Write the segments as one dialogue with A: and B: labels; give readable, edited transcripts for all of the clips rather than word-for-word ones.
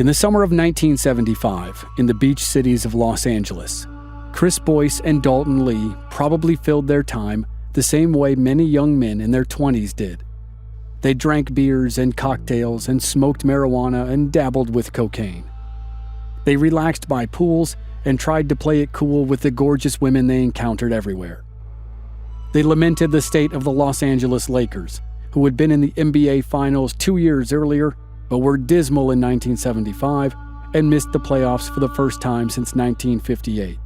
A: In the summer of 1975, in the beach cities of Los Angeles, Chris Boyce and Daulton Lee probably filled their time the same way many young men in their 20s did. They drank beers and cocktails and smoked marijuana and dabbled with cocaine. They relaxed by pools and tried to play it cool with the gorgeous women they encountered everywhere. They lamented the state of the Los Angeles Lakers, who had been in the NBA Finals 2 years earlier, but were dismal in 1975 and missed the playoffs for the first time since 1958.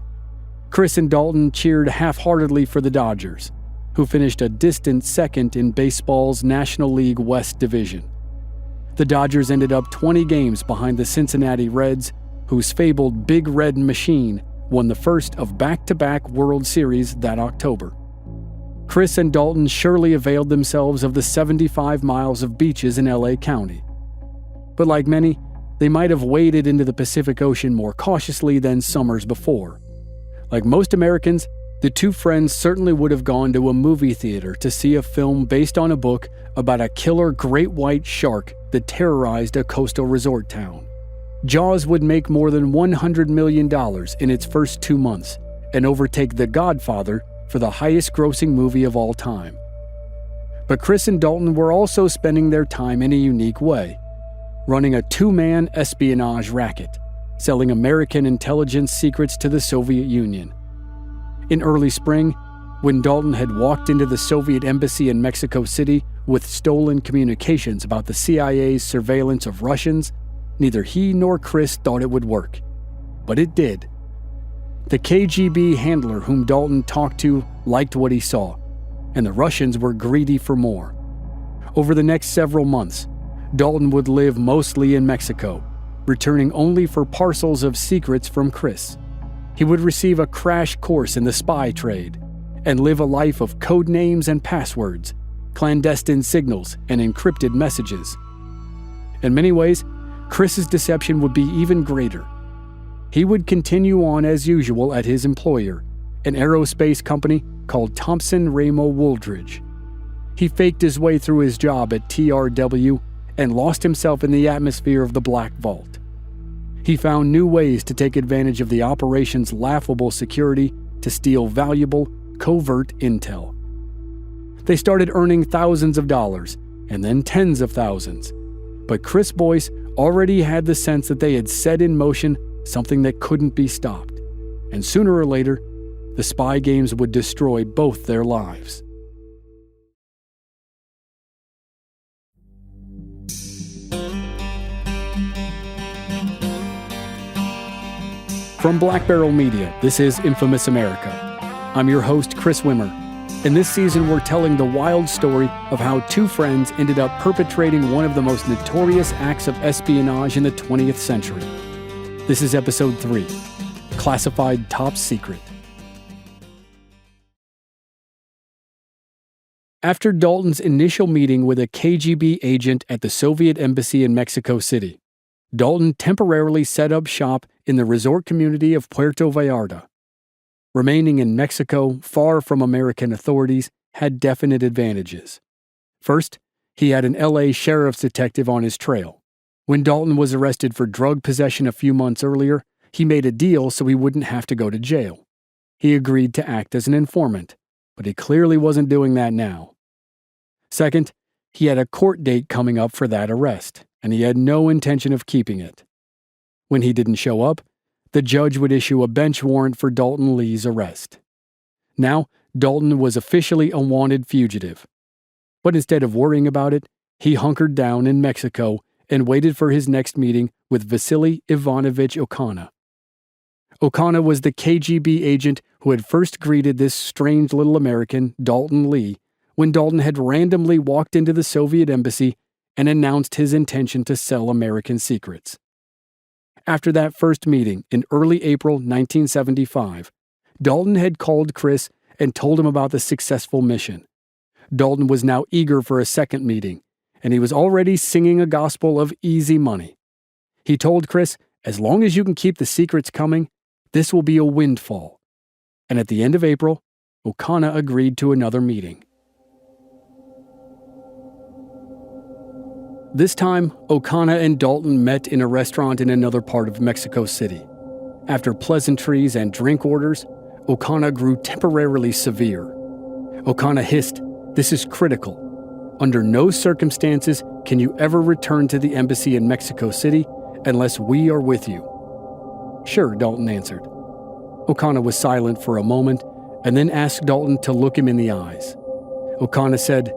A: Chris and Daulton cheered half-heartedly for the Dodgers, who finished a distant second in baseball's National League West Division. The Dodgers ended up 20 games behind the Cincinnati Reds, whose fabled Big Red Machine won the first of back-to-back World Series that October. Chris and Daulton surely availed themselves of the 75 miles of beaches in LA County. But like many, they might have waded into the Pacific Ocean more cautiously than summers before. Like most Americans, the two friends certainly would have gone to a movie theater to see a film based on a book about a killer great white shark that terrorized a coastal resort town. Jaws would make more than $100 million in its first 2 months and overtake The Godfather for the highest-grossing movie of all time. But Chris and Daulton were also spending their time in a unique way, running a two-man espionage racket, selling American intelligence secrets to the Soviet Union. In early spring, when Daulton had walked into the Soviet embassy in Mexico City with stolen communications about the CIA's surveillance of Russians, neither he nor Chris thought it would work. But it did. The KGB handler whom Daulton talked to liked what he saw, and the Russians were greedy for more. Over the next several months, Daulton would live mostly in Mexico, returning only for parcels of secrets from Chris. He would receive a crash course in the spy trade and live a life of code names and passwords, clandestine signals, and encrypted messages. In many ways, Chris's deception would be even greater. He would continue on as usual at his employer, an aerospace company called Thompson Ramo Wooldridge. He faked his way through his job at TRW and lost himself in the atmosphere of the Black Vault. He found new ways to take advantage of the operation's laughable security to steal valuable, covert intel. They started earning thousands of dollars, and then tens of thousands. But Chris Boyce already had the sense that they had set in motion something that couldn't be stopped, and sooner or later, the spy games would destroy both their lives. From Black Barrel Media, this is Infamous America. I'm your host, Chris Wimmer, and this season we're telling the wild story of how two friends ended up perpetrating one of the most notorious acts of espionage in the 20th century. This is Episode 3, Classified Top Secret. After Daulton's initial meeting with a KGB agent at the Soviet embassy in Mexico City, Daulton temporarily set up shop in the resort community of Puerto Vallarta. Remaining in Mexico, far from American authorities, had definite advantages. First, he had an LA sheriff's detective on his trail. When Daulton was arrested for drug possession a few months earlier, he made a deal so he wouldn't have to go to jail. He agreed to act as an informant, but he clearly wasn't doing that now. Second, he had a court date coming up for that arrest, and he had no intention of keeping it. When he didn't show up, the judge would issue a bench warrant for Daulton Lee's arrest. Now, Daulton was officially a wanted fugitive. But instead of worrying about it, he hunkered down in Mexico and waited for his next meeting with Vasily Ivanovich Okana. Okana was the KGB agent who had first greeted this strange little American, Daulton Lee, when Daulton had randomly walked into the Soviet embassy and announced his intention to sell American secrets. After that first meeting in early April 1975, Daulton had called Chris and told him about the successful mission. Daulton was now eager for a second meeting, and he was already singing a gospel of easy money. He told Chris, as long as you can keep the secrets coming, this will be a windfall. And at the end of April, Okana agreed to another meeting. This time, O'Connor and Daulton met in a restaurant in another part of Mexico City. After pleasantries and drink orders, O'Connor grew temporarily severe. O'Connor hissed, "This is critical. Under no circumstances can you ever return to the embassy in Mexico City unless we are with you." "Sure," Daulton answered. O'Connor was silent for a moment and then asked Daulton to look him in the eyes. O'Connor said,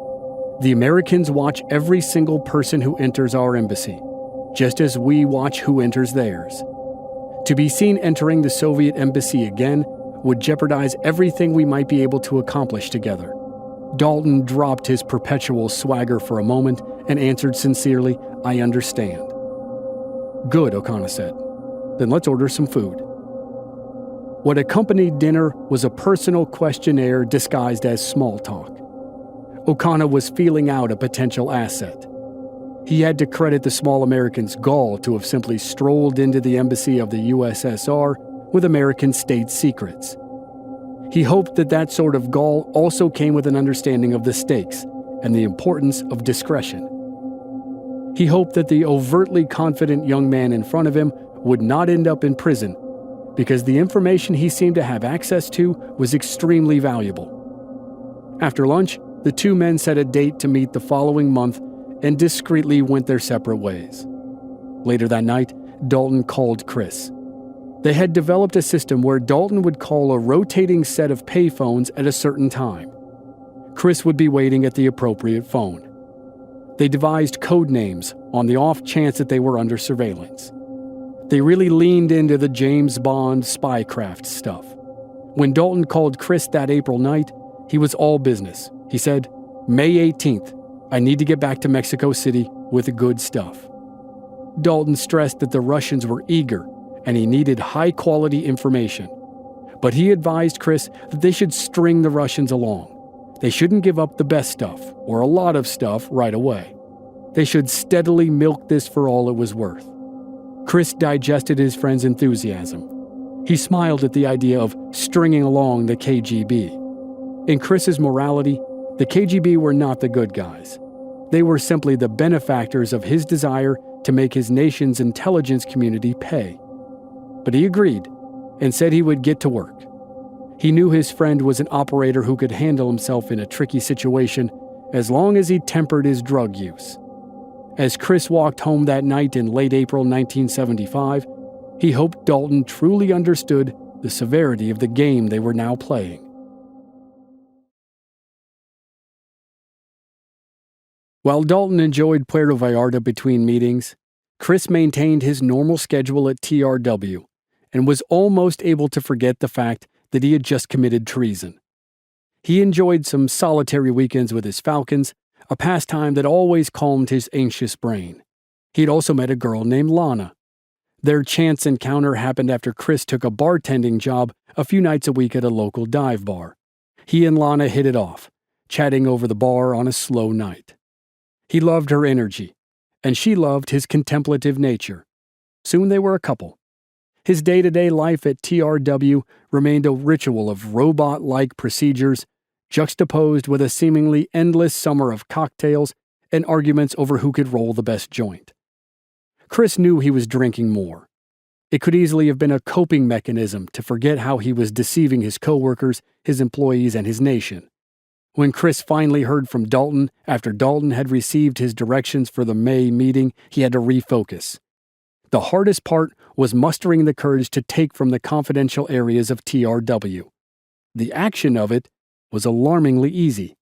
A: "The Americans watch every single person who enters our embassy, just as we watch who enters theirs. To be seen entering the Soviet embassy again would jeopardize everything we might be able to accomplish together." Daulton dropped his perpetual swagger for a moment and answered sincerely, "I understand." "Good," O'Connor said. "Then let's order some food." What accompanied dinner was a personal questionnaire disguised as small talk. O'Connor was feeling out a potential asset. He had to credit the small American's gall to have simply strolled into the embassy of the USSR with American state secrets. He hoped that that sort of gall also came with an understanding of the stakes and the importance of discretion. He hoped that the overtly confident young man in front of him would not end up in prison, because the information he seemed to have access to was extremely valuable. After lunch, the two men set a date to meet the following month and discreetly went their separate ways. Later that night, Daulton called Chris. They had developed a system where Daulton would call a rotating set of payphones at a certain time. Chris would be waiting at the appropriate phone. They devised code names on the off chance that they were under surveillance. They really leaned into the James Bond spycraft stuff. When Daulton called Chris that April night, he was all business. He said, "May 18th, I need to get back to Mexico City with the good stuff." Daulton stressed that the Russians were eager and he needed high-quality information. But he advised Chris that they should string the Russians along. They shouldn't give up the best stuff, or a lot of stuff, right away. They should steadily milk this for all it was worth. Chris digested his friend's enthusiasm. He smiled at the idea of stringing along the KGB. In Chris's morality, the KGB were not the good guys. They were simply the benefactors of his desire to make his nation's intelligence community pay. But he agreed and said he would get to work. He knew his friend was an operator who could handle himself in a tricky situation as long as he tempered his drug use. As Chris walked home that night in late April 1975, he hoped Daulton truly understood the severity of the game they were now playing. While Daulton enjoyed Puerto Vallarta between meetings, Chris maintained his normal schedule at TRW and was almost able to forget the fact that he had just committed treason. He enjoyed some solitary weekends with his falcons, a pastime that always calmed his anxious brain. He'd also met a girl named Lana. Their chance encounter happened after Chris took a bartending job a few nights a week at a local dive bar. He and Lana hit it off, chatting over the bar on a slow night. He loved her energy, and she loved his contemplative nature. Soon they were a couple. His day-to-day life at TRW remained a ritual of robot-like procedures, juxtaposed with a seemingly endless summer of cocktails and arguments over who could roll the best joint. Chris knew he was drinking more. It could easily have been a coping mechanism to forget how he was deceiving his coworkers, his employees, and his nation. When Chris finally heard from Daulton after Daulton had received his directions for the May meeting, he had to refocus. The hardest part was mustering the courage to take from the confidential areas of TRW. The action of it was alarmingly easy.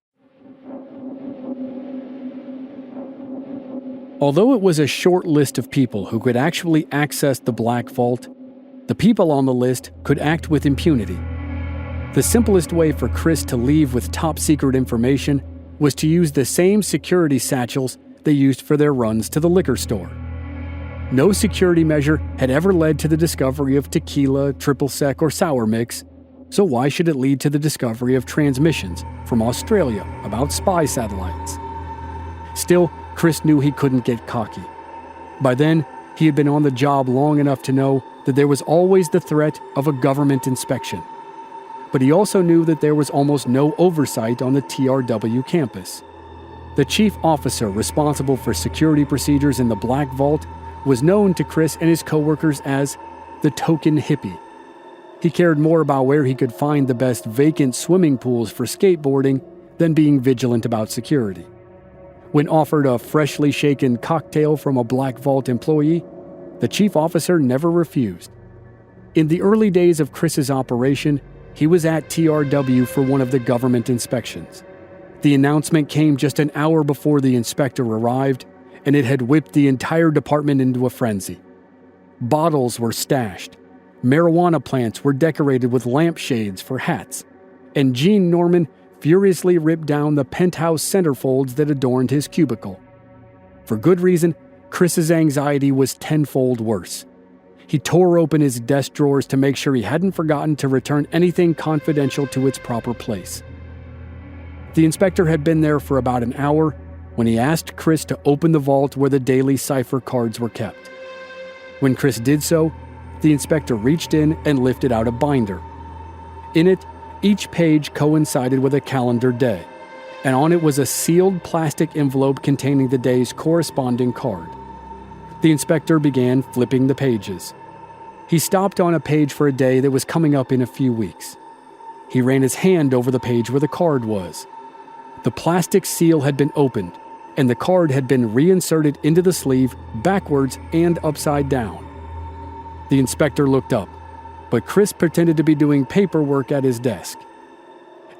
A: Although it was a short list of people who could actually access the Black Vault, the people on the list could act with impunity. The simplest way for Chris to leave with top-secret information was to use the same security satchels they used for their runs to the liquor store. No security measure had ever led to the discovery of tequila, triple sec, or sour mix, so why should it lead to the discovery of transmissions from Australia about spy satellites? Still, Chris knew he couldn't get cocky. By then, he had been on the job long enough to know that there was always the threat of a government inspection. But he also knew that there was almost no oversight on the TRW campus. The chief officer responsible for security procedures in the Black Vault was known to Chris and his coworkers as the token hippie. He cared more about where he could find the best vacant swimming pools for skateboarding than being vigilant about security. When offered a freshly shaken cocktail from a Black Vault employee, the chief officer never refused. In the early days of Chris's operation, he was at TRW for one of the government inspections. The announcement came just an hour before the inspector arrived, and it had whipped the entire department into a frenzy. Bottles were stashed, marijuana plants were decorated with lampshades for hats, and Gene Norman furiously ripped down the penthouse centerfolds that adorned his cubicle. For good reason, Chris's anxiety was tenfold worse. He tore open his desk drawers to make sure he hadn't forgotten to return anything confidential to its proper place. The inspector had been there for about an hour when he asked Chris to open the vault where the daily cipher cards were kept. When Chris did so, the inspector reached in and lifted out a binder. In it, each page coincided with a calendar day, and on it was a sealed plastic envelope containing the day's corresponding card. The inspector began flipping the pages. He stopped on a page for a day that was coming up in a few weeks. He ran his hand over the page where the card was. The plastic seal had been opened, and the card had been reinserted into the sleeve backwards and upside down. The inspector looked up, but Chris pretended to be doing paperwork at his desk.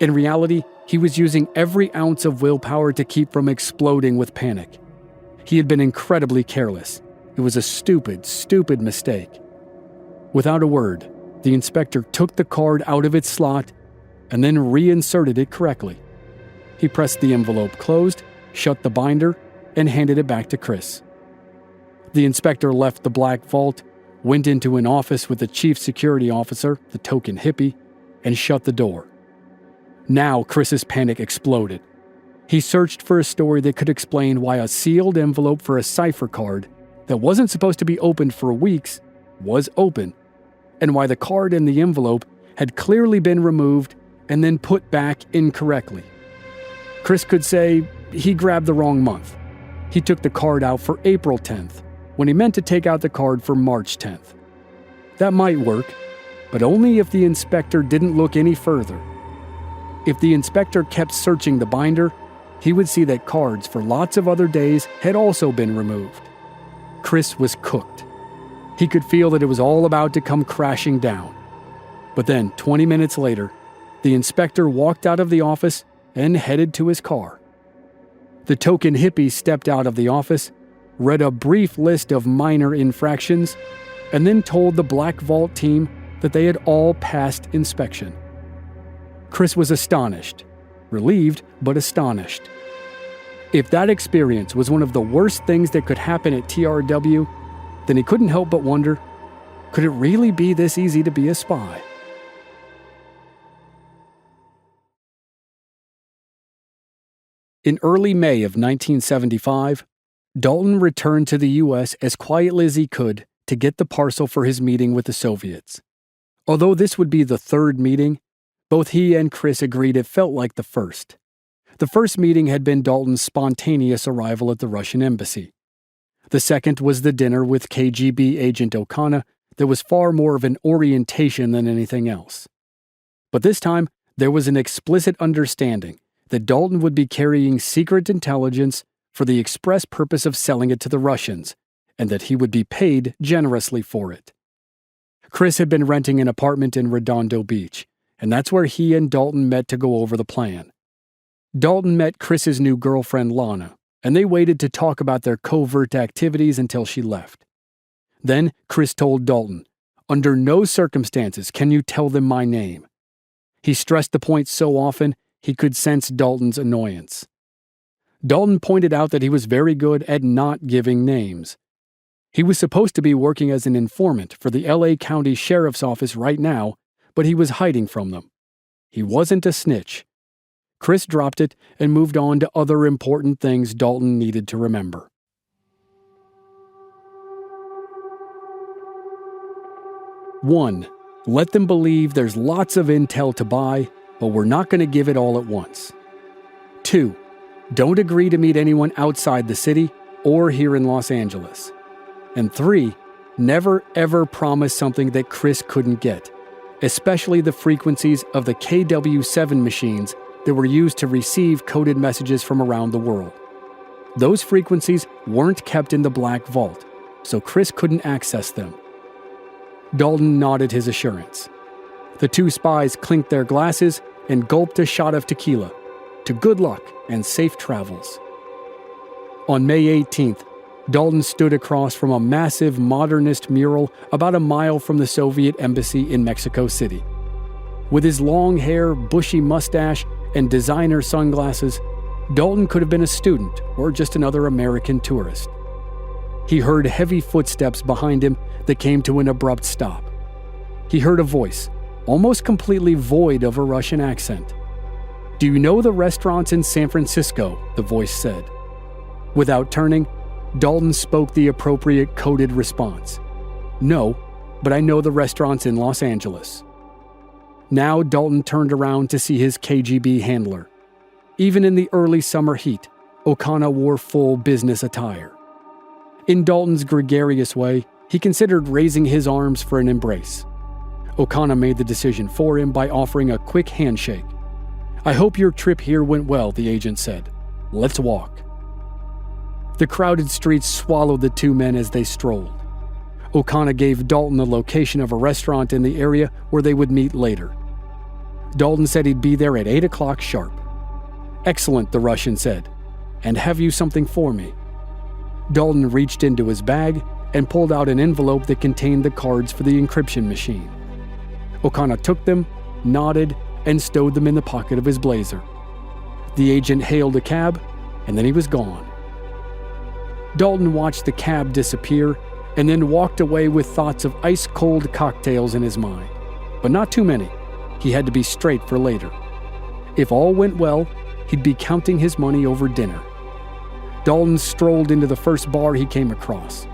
A: In reality, he was using every ounce of willpower to keep from exploding with panic. He had been incredibly careless. It was a stupid, stupid mistake. Without a word, the inspector took the card out of its slot and then reinserted it correctly. He pressed the envelope closed, shut the binder, and handed it back to Chris. The inspector left the Black Vault, went into an office with the chief security officer, the token hippie, and shut the door. Now Chris's panic exploded. He searched for a story that could explain why a sealed envelope for a cipher card that wasn't supposed to be opened for weeks was open, and why the card in the envelope had clearly been removed and then put back incorrectly. Chris could say he grabbed the wrong month. He took the card out for April 10th, when he meant to take out the card for March 10th. That might work, but only if the inspector didn't look any further. If the inspector kept searching the binder, he would see that cards for lots of other days had also been removed. Chris was cooked. He could feel that it was all about to come crashing down. But then, 20 minutes later, the inspector walked out of the office and headed to his car. The token hippie stepped out of the office, read a brief list of minor infractions, and then told the Black Vault team that they had all passed inspection. Chris was astonished, relieved but astonished. If that experience was one of the worst things that could happen at TRW, then he couldn't help but wonder, could it really be this easy to be a spy? In early May of 1975, Daulton returned to the U.S. as quietly as he could to get the parcel for his meeting with the Soviets. Although this would be the third meeting, both he and Chris agreed it felt like the first. The first meeting had been Daulton's spontaneous arrival at the Russian embassy. The second was the dinner with KGB agent O'Connor that was far more of an orientation than anything else. But this time, there was an explicit understanding that Daulton would be carrying secret intelligence for the express purpose of selling it to the Russians, and that he would be paid generously for it. Chris had been renting an apartment in Redondo Beach, and that's where he and Daulton met to go over the plan. Daulton met Chris's new girlfriend Lana, and they waited to talk about their covert activities until she left. Then Chris told Daulton, "Under no circumstances can you tell them my name." He stressed the point so often, he could sense Daulton's annoyance. Daulton pointed out that he was very good at not giving names. He was supposed to be working as an informant for the LA County Sheriff's Office right now, but he was hiding from them. He wasn't a snitch. Chris dropped it and moved on to other important things Daulton needed to remember. One, let them believe there's lots of intel to buy, but we're not going to give it all at once. 2, Don't agree to meet anyone outside the city or here in Los Angeles. And 3, never ever promise something that Chris couldn't get, especially the frequencies of the KW7 machines that were used to receive coded messages from around the world. Those frequencies weren't kept in the Black Vault, so Chris couldn't access them. Daulton nodded his assurance. The 2 spies clinked their glasses and gulped a shot of tequila, to good luck and safe travels. On May 18th, Daulton stood across from a massive modernist mural about a mile from the Soviet embassy in Mexico City. With his long hair, bushy mustache, and designer sunglasses, Daulton could have been a student or just another American tourist. He heard heavy footsteps behind him that came to an abrupt stop. He heard a voice, almost completely void of a Russian accent. "Do you know the restaurants in San Francisco?" the voice said. Without turning, Daulton spoke the appropriate coded response. "No, but I know the restaurants in Los Angeles." Now Daulton turned around to see his KGB handler. Even in the early summer heat, O'Connor wore full business attire. In Daulton's gregarious way, he considered raising his arms for an embrace. O'Connor made the decision for him by offering a quick handshake. "I hope your trip here went well," the agent said. "Let's walk." The crowded streets swallowed the 2 men as they strolled. O'Connor gave Daulton the location of a restaurant in the area where they would meet later. Daulton said he'd be there at 8 o'clock sharp. "Excellent," the Russian said. "And have you something for me?" Daulton reached into his bag and pulled out an envelope that contained the cards for the encryption machine. O'Connor took them, nodded, and stowed them in the pocket of his blazer. The agent hailed a cab, and then he was gone. Daulton watched the cab disappear and then walked away with thoughts of ice-cold cocktails in his mind. But not too many. He had to be straight for later. If all went well, he'd be counting his money over dinner. Daulton strolled into the first bar he came across,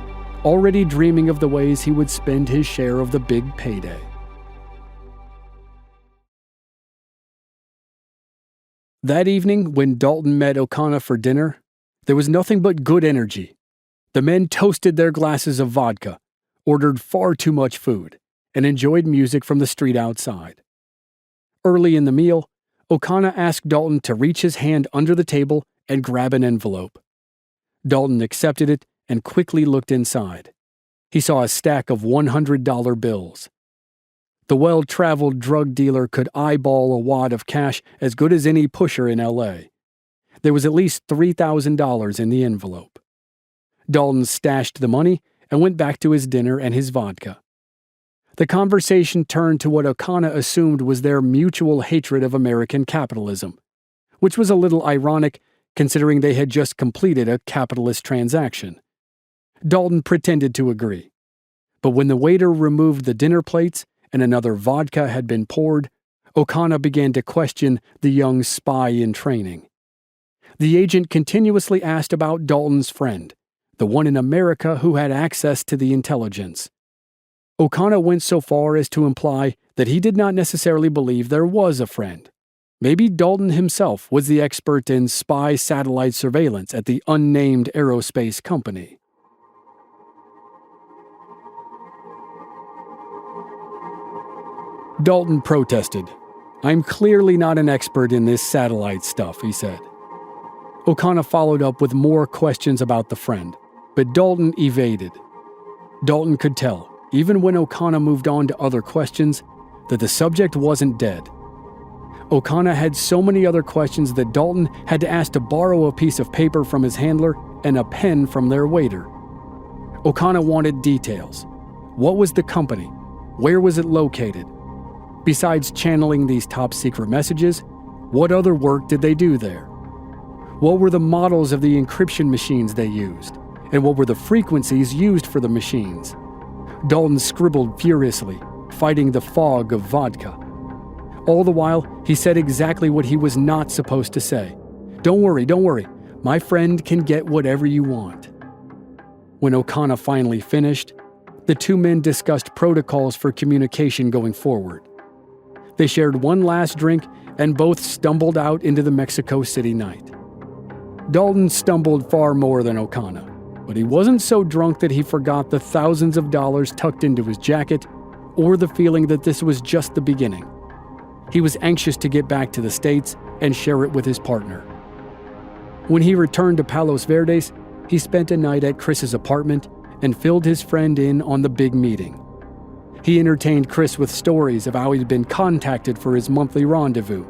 A: already dreaming of the ways he would spend his share of the big payday. That evening, when Daulton met O'Connor for dinner, there was nothing but good energy. The men toasted their glasses of vodka, ordered far too much food, and enjoyed music from the street outside. Early in the meal, O'Connor asked Daulton to reach his hand under the table and grab an envelope. Daulton accepted it and quickly looked inside. He saw a stack of $100 bills. The well-traveled drug dealer could eyeball a wad of cash as good as any pusher in L.A. There was at least $3,000 in the envelope. Daulton stashed the money and went back to his dinner and his vodka. The conversation turned to what O'Connor assumed was their mutual hatred of American capitalism, which was a little ironic considering they had just completed a capitalist transaction. Daulton pretended to agree. But when the waiter removed the dinner plates and another vodka had been poured, O'Connor began to question the young spy in training. The agent continuously asked about Daulton's friend, the one in America who had access to the intelligence. O'Connor went so far as to imply that he did not necessarily believe there was a friend. Maybe Daulton himself was the expert in spy satellite surveillance at the unnamed aerospace company. Daulton protested. "I'm clearly not an expert in this satellite stuff," he said. O'Connor followed up with more questions about the friend, but Daulton evaded. Daulton could tell, even when O'Connor moved on to other questions, that the subject wasn't dead. O'Connor had so many other questions that Daulton had to ask to borrow a piece of paper from his handler and a pen from their waiter. O'Connor wanted details. What was the company? Where was it located? Besides channeling these top-secret messages, what other work did they do there? What were the models of the encryption machines they used? And what were the frequencies used for the machines? Daulton scribbled furiously, fighting the fog of vodka. All the while, he said exactly what he was not supposed to say. Don't worry. My friend can get whatever you want." When O'Connor finally finished, the 2 men discussed protocols for communication going forward. They shared one last drink and both stumbled out into the Mexico City night. Daulton stumbled far more than O'Connor, but he wasn't so drunk that he forgot the thousands of dollars tucked into his jacket or the feeling that this was just the beginning. He was anxious to get back to the States and share it with his partner. When he returned to Palos Verdes, he spent a night at Chris's apartment and filled his friend in on the big meeting. He entertained Chris with stories of how he'd been contacted for his monthly rendezvous.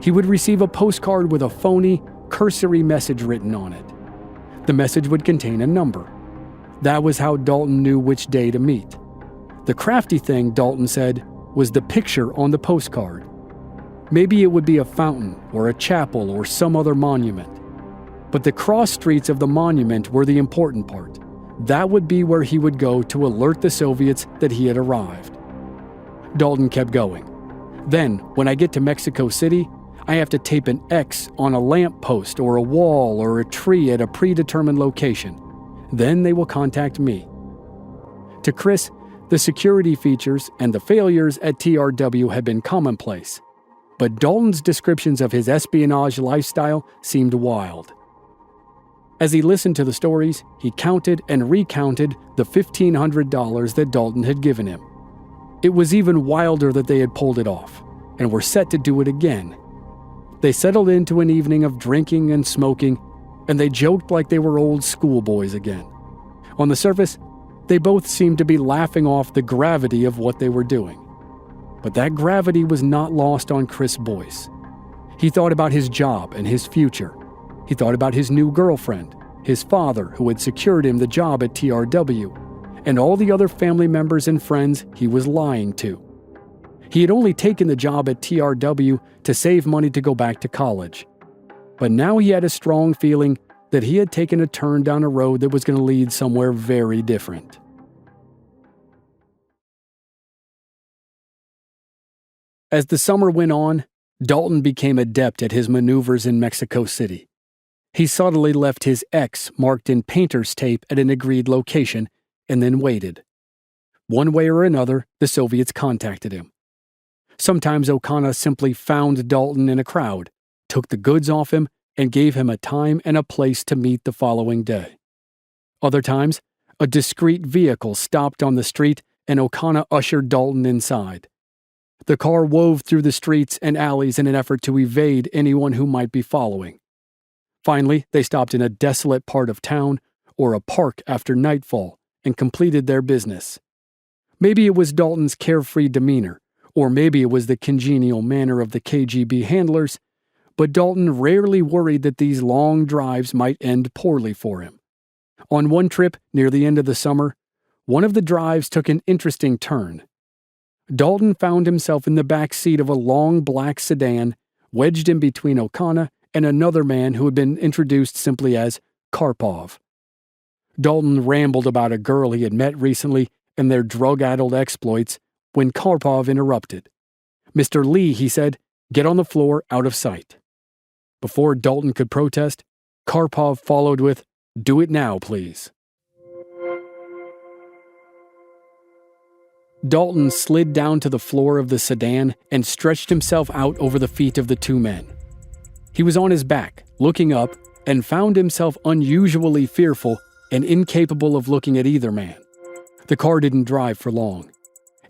A: He would receive a postcard with a phony, cursory message written on it. The message would contain a number. That was how Daulton knew which day to meet. The crafty thing, Daulton said, was the picture on the postcard. Maybe it would be a fountain or a chapel or some other monument. But the cross streets of the monument were the important part. That would be where he would go to alert the Soviets that he had arrived. Daulton kept going. Then, when I get to Mexico City, I have to tape an X on a lamp post or a wall or a tree at a predetermined location. Then they will contact me. To Chris, the security features and the failures at TRW had been commonplace. But Daulton's descriptions of his espionage lifestyle seemed wild. As he listened to the stories, he counted and recounted the $1,500 that Daulton had given him. It was even wilder that they had pulled it off, and were set to do it again. They settled into an evening of drinking and smoking, and they joked like they were old schoolboys again. On the surface, they both seemed to be laughing off the gravity of what they were doing. But that gravity was not lost on Chris Boyce. He thought about his job and his future. He thought about his new girlfriend, his father who had secured him the job at TRW, and all the other family members and friends he was lying to. He had only taken the job at TRW to save money to go back to college. But now he had a strong feeling that he had taken a turn down a road that was going to lead somewhere very different. As the summer went on, Daulton became adept at his maneuvers in Mexico City. He subtly left his X marked in painter's tape at an agreed location and then waited. One way or another, the Soviets contacted him. Sometimes O'Connor simply found Daulton in a crowd, took the goods off him, and gave him a time and a place to meet the following day. Other times, a discreet vehicle stopped on the street and O'Connor ushered Daulton inside. The car wove through the streets and alleys in an effort to evade anyone who might be following. Finally, they stopped in a desolate part of town or a park after nightfall and completed their business. Maybe it was Daulton's carefree demeanor, or maybe it was the congenial manner of the KGB handlers, but Daulton rarely worried that these long drives might end poorly for him. On one trip near the end of the summer, one of the drives took an interesting turn. Daulton found himself in the back seat of a long black sedan, wedged in between O'Connor and another man who had been introduced simply as Karpov. Daulton rambled about a girl he had met recently and their drug-addled exploits when Karpov interrupted. "Mr. Lee," he said, "get on the floor out of sight." Before Daulton could protest, Karpov followed with, "Do it now, please." Daulton slid down to the floor of the sedan and stretched himself out over the feet of the two men. He was on his back, looking up, and found himself unusually fearful and incapable of looking at either man. The car didn't drive for long.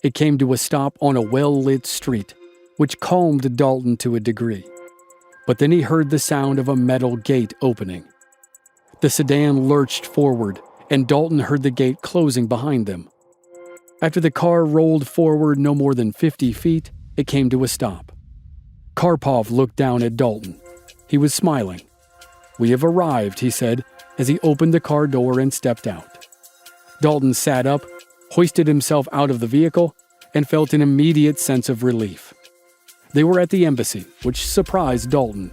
A: It came to a stop on a well-lit street, which calmed Daulton to a degree. But then he heard the sound of a metal gate opening. The sedan lurched forward, and Daulton heard the gate closing behind them. After the car rolled forward no more than 50 feet, it came to a stop. Karpov looked down at Daulton. He was smiling. "We have arrived," he said, as he opened the car door and stepped out. Daulton sat up, hoisted himself out of the vehicle, and felt an immediate sense of relief. They were at the embassy, which surprised Daulton.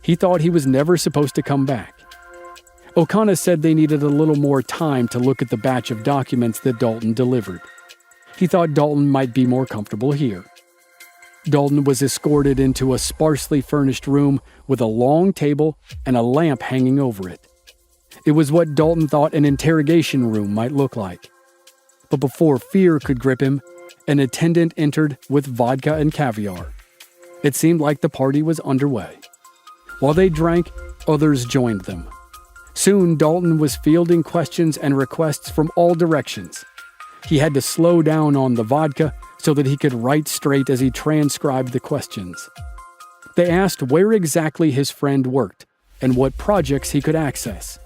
A: He thought he was never supposed to come back. O'Connor said they needed a little more time to look at the batch of documents that Daulton delivered. He thought Daulton might be more comfortable here. Daulton was escorted into a sparsely furnished room with a long table and a lamp hanging over it. It was what Daulton thought an interrogation room might look like. But before fear could grip him, an attendant entered with vodka and caviar. It seemed like the party was underway. While they drank, others joined them. Soon, Daulton was fielding questions and requests from all directions. He had to slow down on the vodka so that he could write straight as he transcribed the questions. They asked where exactly his friend worked and what projects he could access.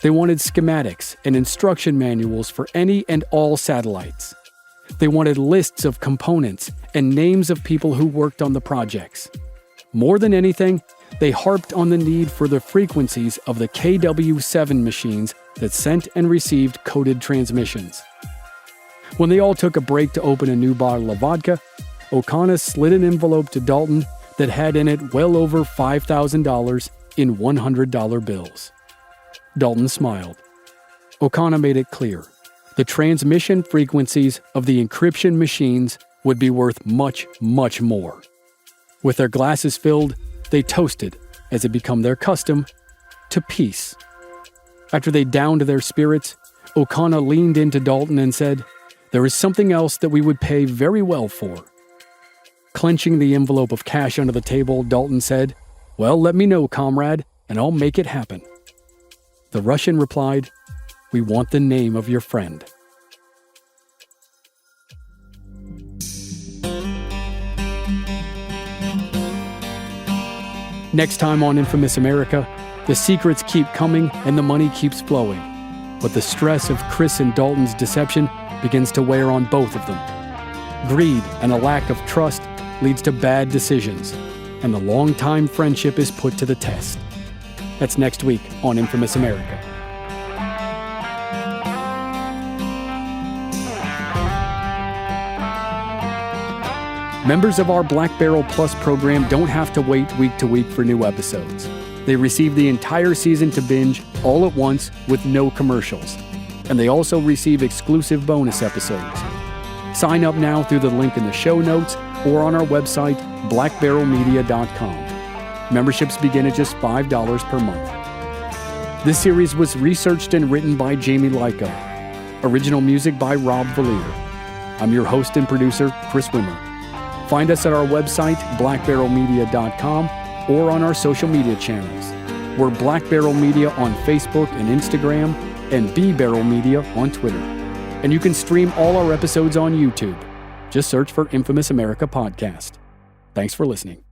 A: They wanted schematics and instruction manuals for any and all satellites. They wanted lists of components and names of people who worked on the projects. More than anything, they harped on the need for the frequencies of the KW7 machines that sent and received coded transmissions. When they all took a break to open a new bottle of vodka, O'Connor slid an envelope to Daulton that had in it well over $5,000 in $100 bills. Daulton smiled. O'Connor made it clear. The transmission frequencies of the encryption machines would be worth much, much more. With their glasses filled, they toasted, as had become their custom, to peace. After they downed their spirits, O'Connor leaned into Daulton and said, "There is something else that we would pay very well for." Clenching the envelope of cash under the table, Daulton said, "Well, let me know, comrade, and I'll make it happen." The Russian replied, "We want the name of your friend." Next time on Infamous America, the secrets keep coming and the money keeps flowing. But the stress of Chris and Daulton's deception begins to wear on both of them. Greed and a lack of trust leads to bad decisions, and the long-time friendship is put to the test. That's next week on Infamous America. Members of our Black Barrel Plus program don't have to wait week to week for new episodes. They receive the entire season to binge all at once with no commercials. And they also receive exclusive bonus episodes. Sign up now through the link in the show notes or on our website, blackbarrelmedia.com. Memberships begin at just $5 per month. This series was researched and written by Jamie Lyko. Original music by Rob Valier. I'm your host and producer, Chris Wimmer. Find us at our website, blackbarrelmedia.com, or on our social media channels. We're Black Barrel Media on Facebook and Instagram, and B Barrel Media on Twitter. And you can stream all our episodes on YouTube. Just search for Infamous America Podcast. Thanks for listening.